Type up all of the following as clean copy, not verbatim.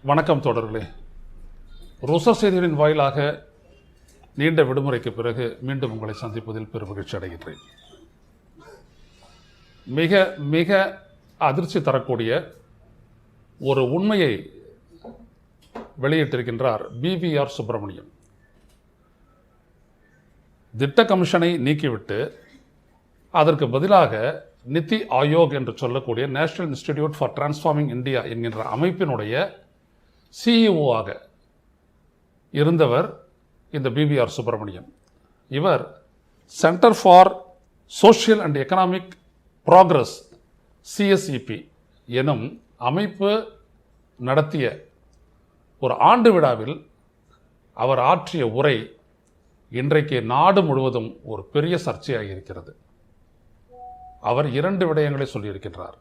வணக்கம் தோழர்களே. ருச செய்திகளின் வாயிலாக நீண்ட விடுமுறைக்கு பிறகு மீண்டும் உங்களை சந்திப்பதில் பெருமகிழ்ச்சி அடைகின்றேன். மிக மிக அதிர்ச்சி தரக்கூடிய ஒரு உண்மையை வெளியிட்டிருக்கின்றார் பிவிஆர் சுப்பிரமணியம். திட்ட கமிஷனை நீக்கிவிட்டு அதற்கு பதிலாக நிதி ஆயோக் என்று சொல்லக்கூடிய national institute for transforming India என்கின்ற அமைப்பினுடைய சிஇஓவாக இருந்தவர் இந்த பிவிஆர் சுப்பிரமணியம். இவர் centre for social and economic progress CSEP எனும் அமைப்பு நடத்திய ஒரு ஆண்டு விழாவில் அவர் ஆற்றிய உரை இன்றைக்கு நாடு முழுவதும் ஒரு பெரிய சர்ச்சையாக இருக்கிறது. அவர் 2 விடயங்களை சொல்லியிருக்கின்றார்.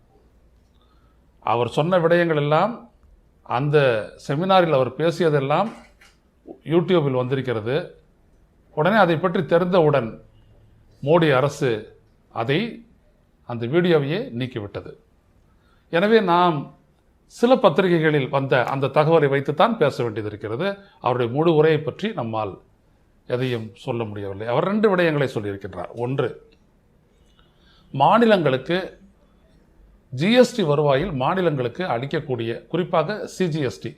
அவர் சொன்ன விடயங்கள் எல்லாம், அந்த செமினாரில் அவர் பேசியதெல்லாம் யூடியூபில் வந்திருக்கிறது. உடனே அதை பற்றி தெரிந்தவுடன் மோடி அரசு அந்த வீடியோவையே நீக்கிவிட்டது. எனவே நாம் சில பத்திரிகைகளில் வந்த அந்த தகவலை வைத்துத்தான் பேச வேண்டியது இருக்கிறது. அவருடைய முழு உரையை பற்றி நம்மால் எதையும் சொல்ல முடியவில்லை. அவர் 2 விடயங்களை சொல்லியிருக்கின்றார். ஒன்று, மாநிலங்களுக்கு ஜிஎஸ்டி வருவாயில் மாநிலங்களுக்கு அளிக்கக்கூடிய, குறிப்பாக CGST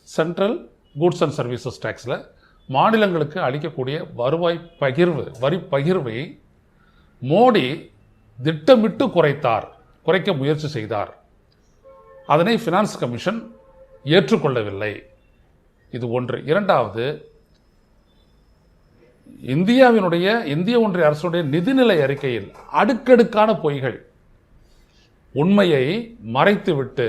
central goods and services டேக்ஸில் மாநிலங்களுக்கு அளிக்கக்கூடிய வருவாய் பகிர்வு, வரி பகிர்வை மோடி திட்டமிட்டு குறைக்க முயற்சி செய்தார். அதனை ஃபினான்ஸ் கமிஷன் ஏற்றுக்கொள்ளவில்லை. இது ஒன்று. இரண்டாவது, இந்திய ஒன்றிய அரசுடைய நிதிநிலை அறிக்கையில் அடுக்கடுக்கான பொய்கள், உண்மையை மறைத்துவிட்டு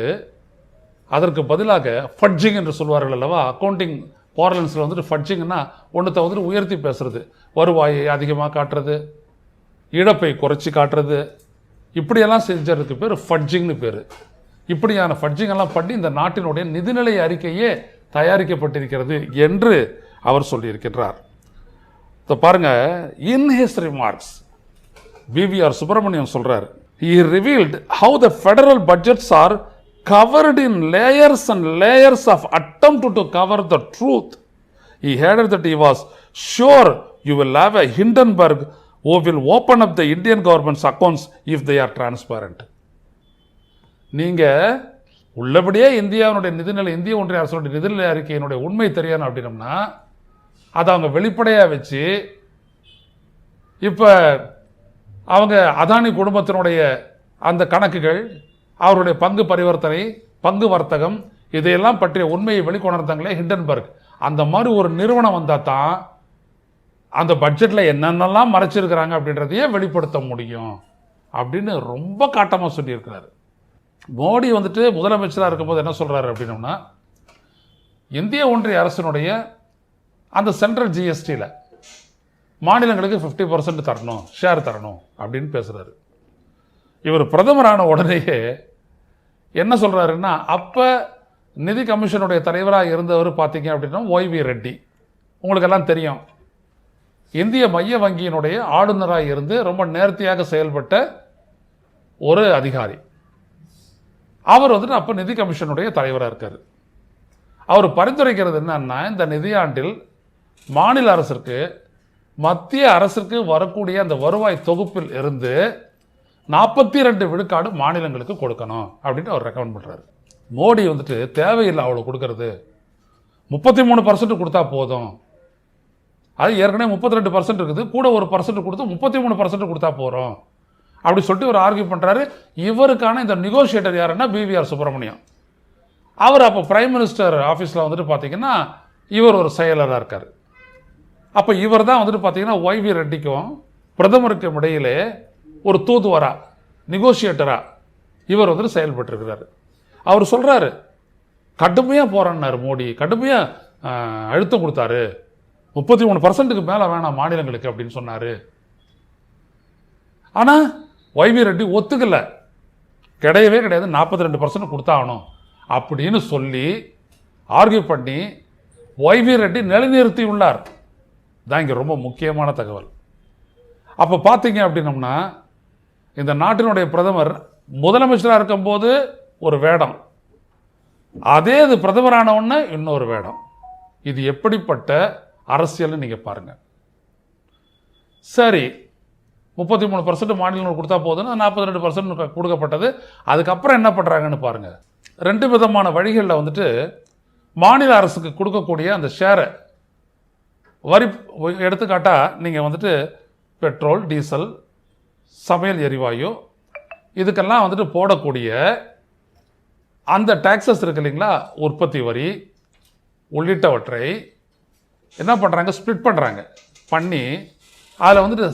அதற்கு பதிலாக ஃபட்ஜிங் என்று சொல்வார்கள் அல்லவா, அக்கௌண்டிங் பார்லன்ஸில் வந்துட்டு ஃபட்ஜிங்னா ஒன்றத்தை வந்துட்டு உயர்த்தி பேசுறது, வருவாயை அதிகமாக காட்டுறது, இழப்பை குறைச்சி காட்டுறது, இப்படியெல்லாம் செஞ்சதுக்கு பேர் ஃபட்ஜிங்னு பேர். இப்படியான ஃபட்ஜிங் எல்லாம் பண்ணி இந்த நாட்டினுடைய நிதிநிலை அறிக்கையே தயாரிக்கப்பட்டிருக்கிறது என்று அவர் சொல்லியிருக்கின்றார். பாருங்க, in his remarks PVR Subramaniam சொல்றார், he revealed how the federal budgets are covered in layers and layers of attempt to cover the truth. He added that he was sure you will have a Hindenburg who will open up the Indian government's accounts if they are transparent. நீங்க உள்ளபடியே இந்திய ஒன்றிய அரசுடைய நிதிநிலை அறிக்கையினுடைய உண்மை தெரியணும் அப்படின்னம்னா அதை அவங்க வெளிப்படையாக வச்சு, இப்போ அவங்க அதானி குடும்பத்தினுடைய அந்த கணக்குகள், அவருடைய பங்கு பரிவர்த்தனை, பங்கு வர்த்தகம், இதையெல்லாம் பற்றிய உண்மையை வெளிக்கொணர்ந்தாங்களே ஹிண்டன்பர்க், அந்த மாதிரி ஒரு நிறுவனம் வந்தால் தான் அந்த பட்ஜெட்டில் என்னென்னலாம் மறைச்சிருக்கிறாங்க அப்படின்றதையே வெளிப்படுத்த முடியும் அப்படின்னு ரொம்ப காட்டமாக சொல்லியிருக்கிறாரு. மோடி வந்துட்டு முதலமைச்சராக இருக்கும்போது என்ன சொல்கிறாரு அப்படின்னோம்னா, இந்திய ஒன்றிய அரசினுடைய அந்த சென்ட்ரல் ஜிஎஸ்டியில் மாநிலங்களுக்கு 50% தரணும், ஷேர் தரணும் அப்படின்னு பேசுகிறாரு. இவர் பிரதமரான உடனேயே என்ன சொல்கிறாருன்னா, அப்போ நிதி கமிஷனுடைய தலைவராக இருந்தவர் பார்த்தீங்க அப்படின்னா ஒய்வி ரெட்டி, உங்களுக்கெல்லாம் தெரியும், இந்திய மைய வங்கியினுடைய ஆளுநராக இருந்து ரொம்ப நேர்த்தியாக செயல்பட்ட ஒரு அதிகாரி. அவர் வந்துட்டு அப்போ நிதி கமிஷனுடைய தலைவராக இருக்கார். அவர் பரிந்துரைக்கிறது என்னன்னா, இந்த நிதியாண்டில் மாநில அரசிற்கு மத்திய அரசிற்கு வரக்கூடிய அந்த வருவாய் தொகுப்பில் இருந்து 42 விழுக்காடு மாநிலங்களுக்கு கொடுக்கணும் அப்படின்னு அவர் ரெக்கமெண்ட் பண்ணுறாரு. மோடி வந்துட்டு தேவையில்லை அவ்வளோ கொடுக்கறது, 33% கொடுத்தா போதும், அது ஏற்கனவே 32% இருக்குது, கூட ஒரு பர்சன்ட் கொடுத்து 33% கொடுத்தா போகிறோம் அப்படி சொல்லிட்டு ஒரு ஆர்கியூ பண்ணுறாரு. இவருக்கான இந்த நெகோசியேட்டர் யாருன்னா பிவிஆர் சுப்பிரமணியம். அவர் அப்போ பிரைம் மினிஸ்டர் ஆஃபீஸில் வந்துட்டு பார்த்தீங்கன்னா இவர் ஒரு செயலராக இருக்கார். அப்போ இவர் தான் வந்துட்டு பார்த்தீங்கன்னா ஒய்வி ரெட்டிக்கும் பிரதமருக்கும் இடையிலே ஒரு தூதுவரா, நெகோசியேட்டரா இவர் வந்துட்டு செயல்பட்டுருக்கிறார். அவர் சொல்கிறாரு, கடுமையாக போராடினார் மோடி, கடுமையாக அழுத்தம் கொடுத்தாரு, 33%க்கு மேலே வேணாம் மாநிலங்களுக்கு அப்படின்னு சொன்னார். ஆனால் ஒய்வி ரெட்டி ஒத்துக்கலை, கிடையவே கிடையாது, 42% கொடுத்தாகணும் அப்படின்னு சொல்லி ஆர்கியூ பண்ணி ஒய்வி ரெட்டி நிலைநிறுத்தி உள்ளார். தான் இங்கே ரொம்ப முக்கியமான தகவல். அப்போ பார்த்தீங்க அப்படின்னம்னா, இந்த நாட்டினுடைய பிரதமர் முதலமைச்சராக இருக்கும்போது ஒரு வேடம், அதே இது பிரதமரான உடனே இன்னொரு வேடம். இது எப்படிப்பட்ட அரசியல்னு நீங்கள் பாருங்கள். சரி, 33% மாநிலங்கள் கொடுத்தா போதுன்னு 42% கொடுக்கப்பட்டது. அதுக்கப்புறம் என்ன பண்ணுறாங்கன்னு பாருங்கள். 2 விதமான வழிகளில் வந்துட்டு மாநில அரசுக்கு கொடுக்கக்கூடிய அந்த ஷேரை வரி எடுத்துக்காட்டா நீங்கள் வந்துட்டு பெட்ரோல், டீசல், சமையல் எரிவாயு இதுக்கெல்லாம் வந்துட்டு போடக்கூடிய அந்த டாக்ஸஸ் இருக்கு இல்லைங்களா, உற்பத்தி வரி உள்ளிட்டவற்றை என்ன பண்ணுறாங்க, ஸ்ப்ளிட் பண்ணுறாங்க. பண்ணி அதில் வந்துட்டு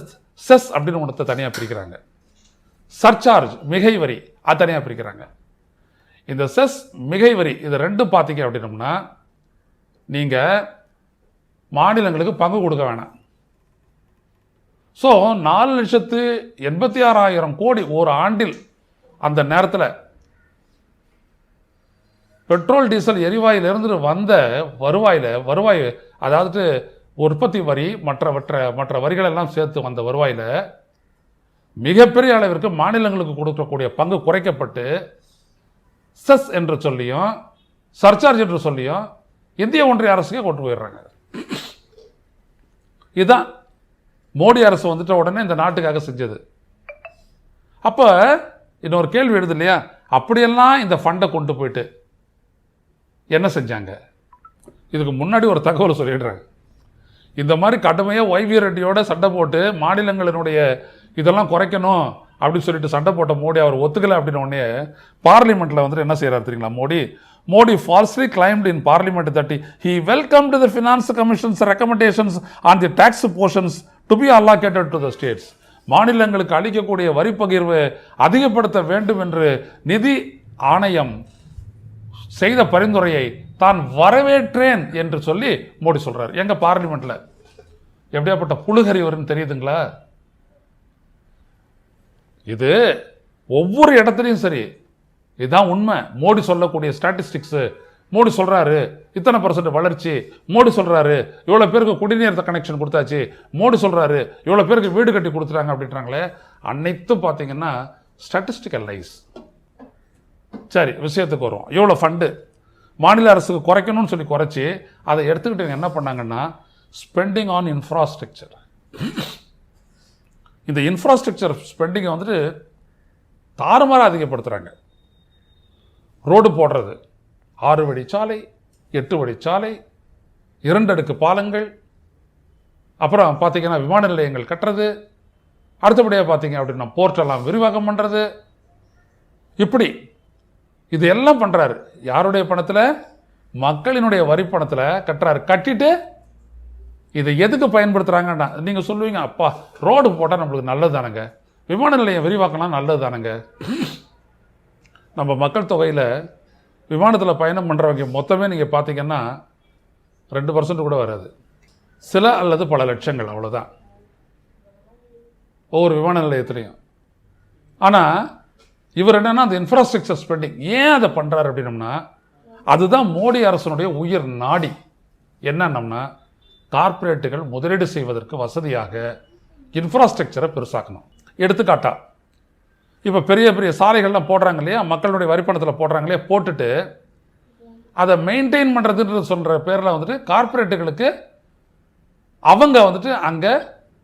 செஸ் அப்படின்னு ஒன்றத்தை தனியாக பிரிக்கிறாங்க. சர்சார்ஜ் மிகை வரி அது தனியாக பிரிக்கிறாங்க. இந்த செஸ் மிகை வரி இது ரெண்டும் பார்த்தீங்க அப்படின்னோம்னா நீங்கள் மாநிலங்களுக்கு பங்கு கொடுக்க வேணாம். ஸோ 4,86,000 கோடி ஒரு ஆண்டில் அந்த நேரத்தில் பெட்ரோல், டீசல், எரிவாயிலிருந்து வந்த வருவாய் அதாவது உற்பத்தி வரி மற்ற வரிகள் எல்லாம் சேர்த்து வந்த வருவாயில் மிகப்பெரிய அளவிற்கு மாநிலங்களுக்கு கொடுக்கக்கூடிய பங்கு குறைக்கப்பட்டு செஸ் என்று சொல்லியும் சர்சார்ஜ் என்று சொல்லியும் இந்திய ஒன்றிய அரசுக்கே கொண்டு போயிடுறாங்க. இதுதான் மோடி அரசு வந்துட்ட உடனே இந்த நாட்டுக்காக செஞ்சது. அப்போ இன்னொரு கேள்வி எழுது இல்லையா, அப்படியெல்லாம் இந்த ஃபண்டை கொண்டு போயிட்டு என்ன செஞ்சாங்க? இதுக்கு முன்னாடி ஒரு தகவல் சொல்லிடுறாங்க. இந்த மாதிரி கடுமையாக ஒய்வி ரெட்டியோட சண்டை போட்டு மாநிலங்களினுடைய இதெல்லாம் குறைக்கணும் அப்படின்னு சொல்லிட்டு சண்டை போட்ட மோடி அவர் ஒத்துக்கலை அப்படின்னு உடனே பார்லிமெண்ட்டில் வந்துட்டு என்ன செய்கிறார் தெரியுங்களா, Modi falsely claimed in Parliament that he welcomed the Finance Commission's recommendations on the tax portions to be allocated to the states. மாநிலங்களுக்கு அளிக்கக்கூடிய வரி பகிர்வு அதிகப்படுத்த வேண்டும் என்று நிதி ஆணையம் செய்த பரிந்துரையை தான் வரவேற்றேன் என்று சொல்லி மோடி சொல்றார். எங்க பார்லிமெண்ட்ல எப்படியாப்பட்ட புழுகறி வரும்னு தெரியுதுங்களா? இது ஒவ்வொரு இடத்துலையும் சரி, இதுதான் உண்மை. மோடி சொல்லக்கூடிய ஸ்டாட்டிஸ்டிக்ஸ், மோடி சொல்றாரு இத்தனை % வளர்ச்சி, மோடி சொல்றாரு இவ்வளவு பேருக்கு குடிநீர் கனெக்ஷன் கொடுத்தாச்சு, மோடி சொல்றாரு இவ்வளவு பேருக்கு வீடு கட்டி கொடுத்துட்டாங்க அப்படின்றாங்களே, அனைத்தும் பார்த்தீங்கன்னா ஸ்டாட்டிஸ்டிக்கல் லைஸ். சரி, விஷயத்துக்கு வரும். இவ்வளோ ஃபண்டு மாநில அரசுக்கு குறைக்கணும்னு சொல்லி குறைச்சி அதை எடுத்துக்கிட்டு என்ன பண்ணாங்கன்னா ஸ்பெண்டிங் ஆன் இன்ஃப்ராஸ்ட்ரக்சர். இந்த இன்ஃப்ராஸ்ட்ரக்சர் ஸ்பெண்டிங்கை வந்துட்டு தாறுமாறாக அதிகப்படுத்துகிறாங்க. ரோடு போடுறது, 6 வழிச்சாலை, 8 வழிச்சாலை, 2 அடுக்கு பாலங்கள், அப்புறம் பார்த்தீங்கன்னா விமான நிலையங்கள் கட்டுறது, அடுத்தபடியாக பார்த்தீங்க அப்படின்னா போர்ட்டெல்லாம் விரிவாக்கம் பண்ணுறது, இப்படி இது எல்லாம் பண்ணுறாரு. யாருடைய பணத்தில்? மக்களினுடைய வரி பணத்தில் கட்டுறாரு. கட்டிட்டு இதை எதுக்கு பயன்படுத்துகிறாங்கன்னா நீங்கள் சொல்லுவீங்க, அப்பா ரோடு போட்டால் நம்மளுக்கு நல்லது தானங்க, விமான நிலையம் விரிவாக்கலாம் நல்லது தானங்க. நம்ம மக்கள் தொகையில் விமானத்தில் பயணம் பண்ணுறவங்க மொத்தமே நீங்கள் பார்த்தீங்கன்னா 2% கூட வராது. சில அல்லது பல லட்சங்கள், அவ்வளோதான் ஒவ்வொரு விமான நிலையத்துலையும். ஆனால் இவர் என்னன்னா அந்த இன்ஃப்ராஸ்ட்ரக்சர் ஸ்பெண்டிங் ஏன் அதை பண்ணுறாரு அப்படின்னம்னா அதுதான் மோடி அரசனுடைய உயிர் நாடி. என்னன்னம்னா கார்ப்பரேட்டுகள் முதலீடு செய்வதற்கு வசதியாக இன்ஃப்ராஸ்ட்ரக்சரை பெருசாக்கணும். எடுத்துக்காட்டா இப்போ பெரிய பெரிய சாலைகள்லாம் போடுறாங்க இல்லையா, மக்களுடைய வரிப்பணத்தில் போடுறாங்க இல்லையா, போட்டுட்டு அதை மெயின்டைன் பண்ணுறதுன்ற சொல்கிற பேரில் வந்துட்டு கார்ப்பரேட்டுகளுக்கு அவங்க வந்துட்டு அங்கே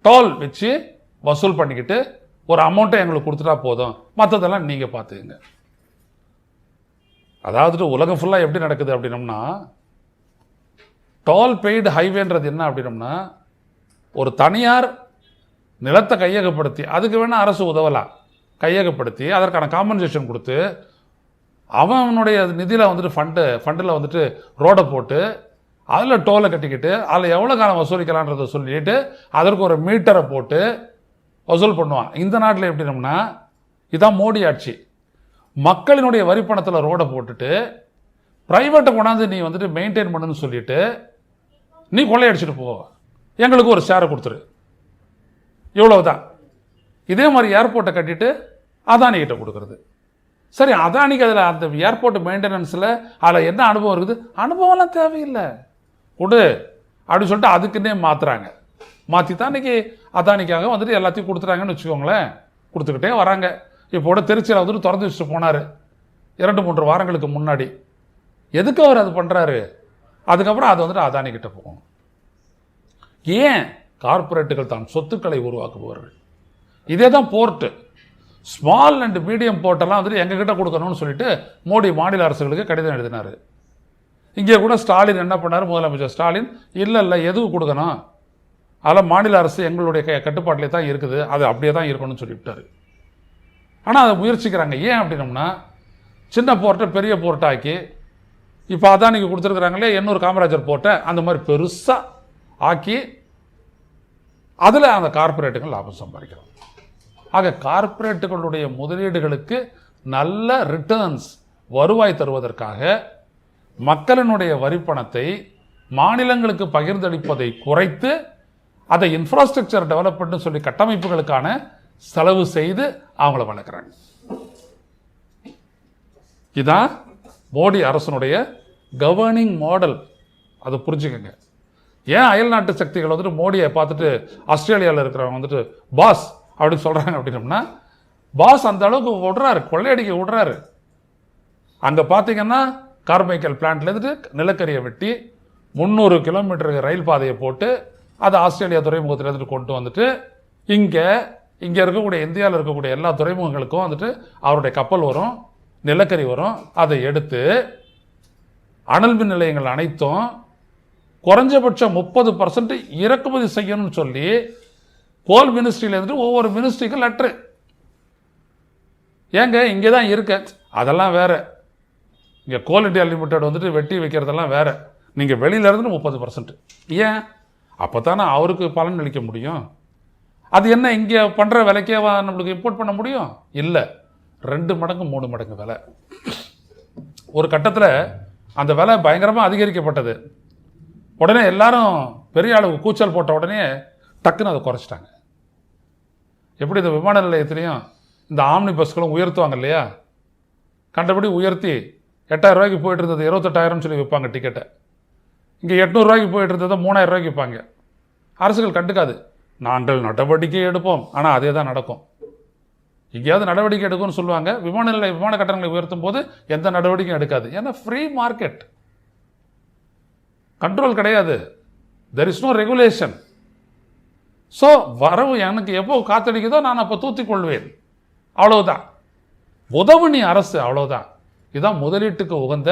டோல் வச்சு வசூல் பண்ணிக்கிட்டு ஒரு அமௌண்ட்டை எங்களுக்கு கொடுத்துட்டா போதும், மற்றதெல்லாம் நீங்கள் பார்த்துக்குங்க. அதாவது உலகம் ஃபுல்லாக எப்படி நடக்குது அப்படின்னம்னா டோல் பெய்டு ஹைவேன்றது என்ன அப்படின்னம்னா ஒரு தனியார் நிலத்தை கையகப்படுத்தி அதுக்கு வேணால் அரசு உதவலாம், கையகப்படுத்தி அதற்கான காம்பன்சேஷன் கொடுத்து அவனுடைய நிதியில் வந்துட்டு ஃபண்டில் வந்துட்டு ரோடை போட்டு அதில் டோலை கட்டிக்கிட்டு அதில் எவ்வளோ காலம் வசூலிக்கலான்றதை சொல்லிட்டு அதற்கு ஒரு மீட்டரை போட்டு வசூல் பண்ணுவான். இந்த நாட்டில் எப்படினோம்னா இதான் மோடி ஆட்சி. மக்களினுடைய வரிப்பணத்தில் ரோடை போட்டுட்டு ப்ரைவேட்டை கொண்டாந்து நீ வந்துட்டு மெயின்டைன் பண்ணுன்னு சொல்லிட்டு நீ கொள்ளையடிச்சிட்டு போ, எங்களுக்கு ஒரு ஷேரை கொடுத்துரு, இவ்வளவுதான். இதே மாதிரி ஏர்போர்ட்டை கட்டிட்டு அதானிகிட்ட கொடுக்குறது. சரி, அதானிக்கு அதில் அந்த ஏர்போர்ட் மெயின்டெனன்ஸில் அதில் என்ன அனுபவம் இருக்குது? அனுபவம்லாம் தேவையில்லை, கொடு அப்படின்னு சொல்லிட்டு அதுக்குன்னே மாற்றுறாங்க. மாற்றி தான் இன்றைக்கி அதானிக்காக வந்துட்டு எல்லாத்தையும் கொடுத்துட்டாங்கன்னு வச்சுக்கோங்களேன். கொடுத்துக்கிட்டே வராங்க. இப்போட திருச்சியில் வந்துட்டு திறந்து வச்சுட்டு போனார் 2-3 வாரங்களுக்கு முன்னாடி. எதுக்கு அவர் அது பண்ணுறாரு? அதுக்கப்புறம் அது வந்துட்டு அதானி கிட்ட போகும். ஏன்? கார்ப்பரேட்டுகள் தான் சொத்துக்களை உருவாக்குபவர்கள். இதே தான் போர்ட்டு. ஸ்மால் அண்ட் மீடியம் போர்ட்டெல்லாம் வந்துட்டு எங்ககிட்ட கொடுக்கணும்னு சொல்லிட்டு மோடி மாநில அரசுகளுக்கு கடிதம் எழுதினார். இங்கே கூட ஸ்டாலின் என்ன பண்ணார்? முதலமைச்சர் ஸ்டாலின் இல்லை எதுவும் கொடுக்கணும், அதெல்லாம் மாநில அரசு எங்களுடைய கட்டுப்பாட்டிலே தான் இருக்குது, அது அப்படியே தான் இருக்கணும்னு சொல்லிவிட்டார். ஆனால் அதை முயற்சிக்கிறாங்க. ஏன் அப்படின்னோம்னா, சின்ன போர்ட்டை பெரிய போர்ட்டாக்கி, இப்போ அதானிக்கு கொடுத்துருக்குறாங்களே எண்ணூர் காமராஜர் போர்ட்டை அந்த மாதிரி பெருசாக ஆக்கி அதில் அந்த கார்ப்பரேட்டுகள் லாபம் சம்பாதிக்கிறோம். ஆக கார்ப்பரேட்டுகளுடைய முதலீடுகளுக்கு நல்ல ரிட்டர்ன்ஸ் வருவாய் தருவதற்காக மக்களினுடைய வரிப்பணத்தை மாநிலங்களுக்கு பகிர்ந்தளிப்பதை குறைத்து அதை இன்ஃப்ராஸ்ட்ரக்சர் டெவலப்மெண்ட்னு சொல்லி கட்டமைப்புகளுக்கான செலவு செய்து அவங்கள வளர்க்குறாங்க. இதான் மோடி அரசனுடைய கவர்னிங் மாடல். அதை புரிஞ்சுக்கங்க. ஏன் அயல் நாட்டு சக்திகள் வந்துட்டு மோடியை பார்த்துட்டு ஆஸ்திரேலியாவில் இருக்கிறவங்க வந்துட்டு பாஸ் அப்படின்னு சொல்கிறாங்க அப்படின்னோம்னா, பாஸ் அந்த அளவுக்கு விடுறாரு, கொள்ளையடிக்க விடுறாரு. அங்கே பார்த்தீங்கன்னா கார்மைக்கல் பிளான்ட்லேருந்து நிலக்கரியை வெட்டி 300 கிலோமீட்டருக்கு ரயில் பாதையை போட்டு அதை ஆஸ்திரேலியா துறைமுகத்திலேருந்து கொண்டு வந்துட்டு இங்கே இருக்கக்கூடிய இந்தியாவில் இருக்கக்கூடிய எல்லா துறைமுகங்களுக்கும் வந்துட்டு அவருடைய கப்பல் வரும், நிலக்கரி வரும். அதை எடுத்து அனல் மின் நிலையங்கள் அனைத்தும் குறைஞ்சபட்சம் 30% இறக்குமதி செய்யணும்னு சொல்லி கோல் மினிஸ்ட்ரியிலேருந்து ஒவ்வொரு மினிஸ்ட்ரிக்கும் லெட்ரு. ஏங்க இங்கே தான் இருக்க, அதெல்லாம் வேற. இங்கே கோல் இண்டியா லிமிடெட் வந்துட்டு வெட்டி வைக்கிறதெல்லாம் வேற. நீங்கள் வெளியில இருந்து 30%. ஏன்? அப்போ தானே அவருக்கு பலன் அளிக்க முடியும். அது என்ன இங்கே பண்ணுற விலைக்கே நம்மளுக்கு இம்போர்ட் பண்ண முடியும்? இல்லை, 2 மடங்கு 3 மடங்கு விலை. ஒரு கட்டத்தில் அந்த விலை பயங்கரமாக அதிகரிக்கப்பட்டது. உடனே எல்லாரும் பெரிய அளவு கூச்சல் போட்ட உடனே டக்குன்னு அதை குறைச்சிட்டாங்க. எப்படி இந்த விமான நிலையத்திலையும் இந்த ஆம்னி பஸ்களும் உயர்த்துவாங்க இல்லையா, கண்டபடி உயர்த்தி 8000 ரூபாய்க்கு போயிட்டு இருந்தது 28,000 சொல்லி விற்பாங்க டிக்கெட்டை. இங்கே 800 ரூபாய்க்கு போயிட்டு இருந்ததை 3000 ரூபாய்க்கு விற்பாங்க. அரசுகள் கண்டுக்காது. நாங்கள் நடவடிக்கை எடுப்போம். ஆனால் அதே தான் நடக்கும். எங்கேயாவது நடவடிக்கை எடுக்கும்னு சொல்லுவாங்க, விமான கட்டணங்களை உயர்த்தும் போது எந்த நடவடிக்கையும் எடுக்காது. ஏன்னா ஃப்ரீ மார்க்கெட், கண்ட்ரோல் கிடையாது. There is no regulation. So வரவு எனக்கு எப்போ காத்தடிக்குதோ நான் அப்போ தூத்திக் கொள்வேன், அவ்வளவுதான். உதவு நீ அரசு, அவ்வளவுதான். இதுதான் முதலீட்டுக்கு உகந்த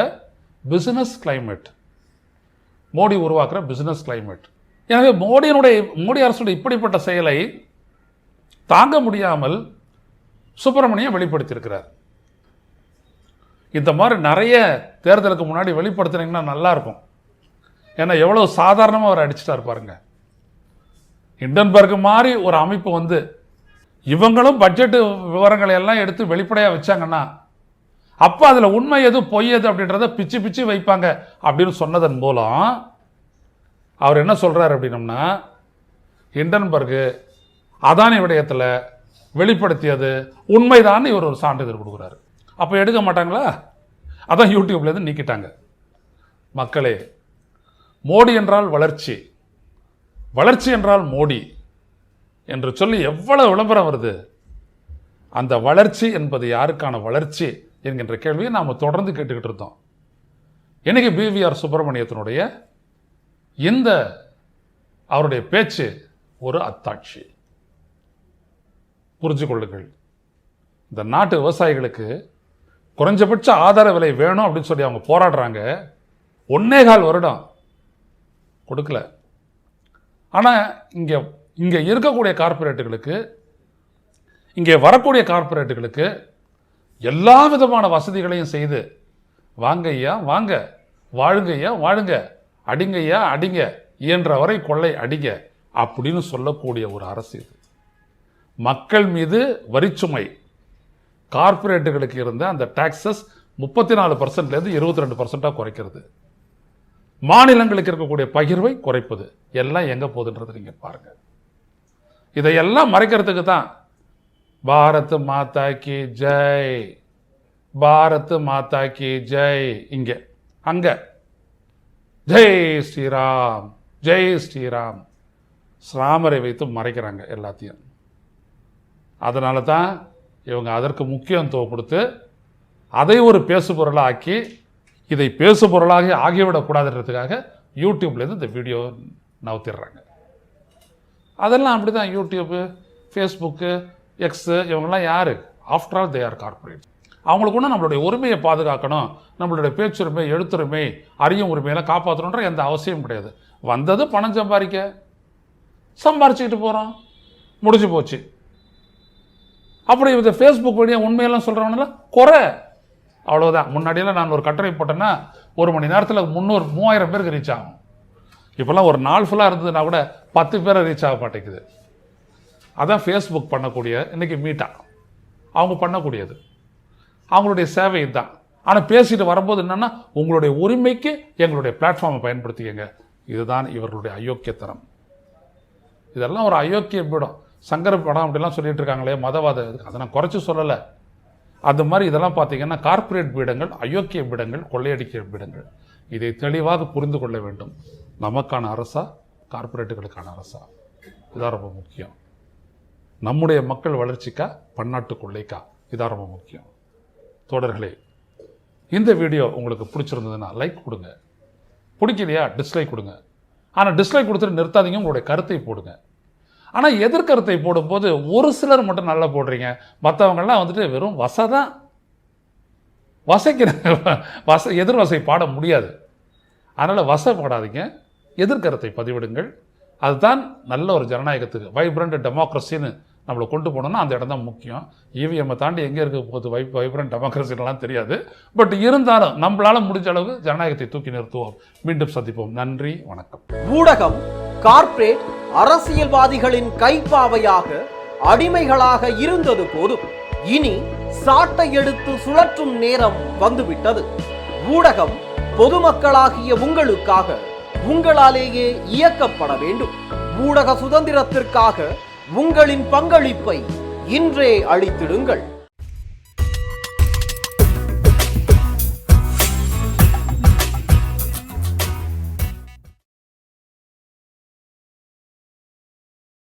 பிசினஸ் கிளைமேட், மோடி உருவாக்குற பிசினஸ் கிளைமேட். எனவே மோடி அரசுடைய இப்படிப்பட்ட செயலை தாங்க முடியாமல் சுப்பிரமணியம் வெளிப்படுத்தியிருக்கிறார். இந்த மாதிரி நிறைய தேர்தலுக்கு முன்னாடி வெளிப்படுத்தினீங்கன்னா நல்லா இருக்கும். ஏன்னா எவ்வளோ சாதாரணமாக அவர் அடிச்சுட்டார் பாருங்க. ஹிண்டன்பர்க் மாதிரி ஒரு அமைப்பு வந்து இவங்களும் பட்ஜெட்டு விவரங்களை எல்லாம் எடுத்து வெளிப்படையாக வச்சாங்கன்னா அப்போ அதில் உண்மை எது பொய் எது அப்படின்றத பிச்சு பிச்சு வைப்பாங்க அப்படின்னு சொன்னதன் மூலம் அவர் என்ன சொல்கிறார் அப்படின்னம்னா, ஹிண்டன்பர்க் அதானி விடயத்தில் வெளிப்படுத்தியது உண்மைதான் இவர் ஒரு சான்றிதழ் கொடுக்குறாரு. அப்போ எடுக்க மாட்டாங்களா? அதான் யூடியூப்லேருந்து நீக்கிட்டாங்க. மக்களே, மோடி என்றால் வளர்ச்சி, வளர்ச்சி என்றால் மோடி என்று சொல்லி எவ்வளவு விளம்பரம் வருது. அந்த வளர்ச்சி என்பது யாருக்கான வளர்ச்சி என்கின்ற கேள்வியை நாம் தொடர்ந்து கேட்டுக்கிட்டு இருந்தோம். இன்னைக்கு பிவிஆர் சுப்பிரமணியத்தினுடைய இந்த அவருடைய பேச்சு ஒரு அத்தாட்சி. புரிஞ்சு கொள்ளுங்கள். இந்த நாட்டு விவசாயிகளுக்கு குறைஞ்சபட்ச ஆதார விலை வேணும் அப்படின்னு சொல்லி அவங்க போராடுறாங்க. 1.25 வருடம் கொடுக்கல. ஆனால் இங்கே இருக்கக்கூடிய கார்ப்பரேட்டுகளுக்கு, இங்கே வரக்கூடிய கார்ப்பரேட்டுகளுக்கு எல்லா விதமான வசதிகளையும் செய்து வாங்க ஐயா வாங்க, வாழுங்க ஐயா வாழுங்க, அடிங்க ஐயா அடிங்க, இயன்ற வரை கொள்ளை அடிங்க அப்படின்னு சொல்லக்கூடிய ஒரு அரசு இது. மக்கள் மீது வரிச்சுமை, கார்ப்பரேட்டுகளுக்கு இருந்த அந்த டாக்ஸஸ் 34%லேருந்து 22% குறைக்கிறது, மாநிலங்களுக்கு இருக்கக்கூடிய பகிர்வை குறைப்பது, எல்லாம் எங்கே போகுதுன்றது நீங்கள் பாருங்கள். இதையெல்லாம் மறைக்கிறதுக்கு தான் பாரத் மாதா கி ஜெய், பாரத் மாதா கி ஜெய், இங்கே அங்கே ஜெய் ஸ்ரீராம், ஜெய் ஸ்ரீராம், ஸ்ராமரை வைத்து மறைக்கிறாங்க எல்லாத்தையும். அதனால தான் இவங்க அதற்கு முக்கியத்துவம் கொடுத்து அதை ஒரு பேசுபொருளாக ஆக்கி இதை பேசு பொருளாக ஆகிவிடக்கூடாதுன்றதுக்காக யூடியூப்லேருந்து இந்த வீடியோ நவுத்திடுறாங்க. அதெல்லாம் அப்படி தான். யூடியூப்பு, ஃபேஸ்புக்கு, எக்ஸு இவங்கெல்லாம் யார்? After all they are corporate. அவங்களுக்கு ஒன்றும் நம்மளுடைய உரிமையை பாதுகாக்கணும், நம்மளுடைய பேச்சுரிமை, எழுத்துரிமை, அறியும் உரிமையெல்லாம் காப்பாற்றணுன்ற எந்த அவசியம் கிடையாது. வந்தது பணம் சம்பாரிச்சுக்கிட்டு போகிறோம், முடிஞ்சு போச்சு. அப்படி இந்த ஃபேஸ்புக் வழியாக உண்மையெல்லாம் சொல்கிறவனெல்லாம் குறை, அவ்வளோதான். முன்னாடியெல்லாம் நான் ஒரு கட்டுரை போட்டேன்னா 1 மணி நேரத்தில் 300-3000 பேருக்கு ரீச் ஆகும். இப்போல்லாம் ஒரு நாள் ஃபுல்லாக இருந்ததுன்னா கூட 10 பேரை ரீச் ஆக மாட்டேங்குது. அதான் ஃபேஸ்புக் பண்ணக்கூடிய இன்றைக்கி மீட்டா அவங்க பண்ணக்கூடியது, அவங்களுடைய சேவை இதுதான். ஆனால் பேசிட்டு வரும்போது என்னென்னா, உங்களுடைய உரிமைக்கு எங்களுடைய பிளாட்ஃபார்மை பயன்படுத்திக்கங்க. இதுதான் இவர்களுடைய அயோக்கியத்தனம். இதெல்லாம் ஒரு அயோக்கிய பீடம். சங்கர படம் அப்படிலாம் சொல்லிட்டு இருக்காங்களே, மதவாத, அதை நான் குறைச்சி சொல்லலை. அந்த மாதிரி இதெல்லாம் பார்த்தீங்கன்னா கார்ப்பரேட் பீடங்கள், அயோக்கிய பீடங்கள், கொள்ளையடிக்கிற பீடங்கள். இதை தெளிவாக புரிந்து கொள்ள வேண்டும். நமக்கான அரசா, கார்ப்பரேட்டுகளுக்கான அரசா? இதான் ரொம்ப முக்கியம். நம்முடைய மக்கள் வளர்ச்சிக்கா, பன்னாட்டு கொள்ளைக்கா? இதான் ரொம்ப முக்கியம். தோழர்களே, இந்த வீடியோ உங்களுக்கு பிடிச்சிருந்ததுன்னா லைக் கொடுங்க, பிடிக்கலையா டிஸ்லைக் கொடுங்க. ஆனால் டிஸ்லைக் கொடுத்துட்டு நிறுத்தாதீங்க, உங்களுடைய கருத்தை போடுங்க. ஆனால் எதிர்கருத்தை போடும்போது ஒரு சிலர் மட்டும் நல்லா போடுறீங்க, மற்றவங்கள்லாம் வந்துட்டு வெறும் வசைதான். எதிர்வசை பாட முடியாது. அதனால் வசைப்படாதீங்க, எதிர்கருத்தை பதிவிடுங்கள். அதுதான் நல்ல ஒரு ஜனநாயகத்துக்கு வைப்ரண்ட் டெமோக்ரஸின்னு நம்மளை கொண்டு போனோம்னா அந்த இடம் தான் முக்கியம். இவிஎம்மை தாண்டி எங்கே இருக்க போகுது வைப்ரண்ட் டெமோக்ரஸின்லாம் தெரியாது. பட் இருந்தாலும் நம்மளால் முடிஞ்ச அளவு ஜனநாயகத்தை தூக்கி நிறுத்துவோம். மீண்டும் சந்திப்போம். நன்றி, வணக்கம். ஊடகம் கார்ப்பரேட் அரசியல்வாதிகளின் கைப்பாவையாக, அடிமைகளாக இருந்தது போதும். இனி சாட்டை எடுத்து சுழற்றும் நேரம் வந்துவிட்டது. ஊடகம் பொதுமக்களாகிய உங்களுக்காக, உங்களாலேயே இயக்கப்பட வேண்டும். ஊடக சுதந்திரத்திற்காக உங்களின் பங்களிப்பை இன்றே அளித்திடுங்கள்.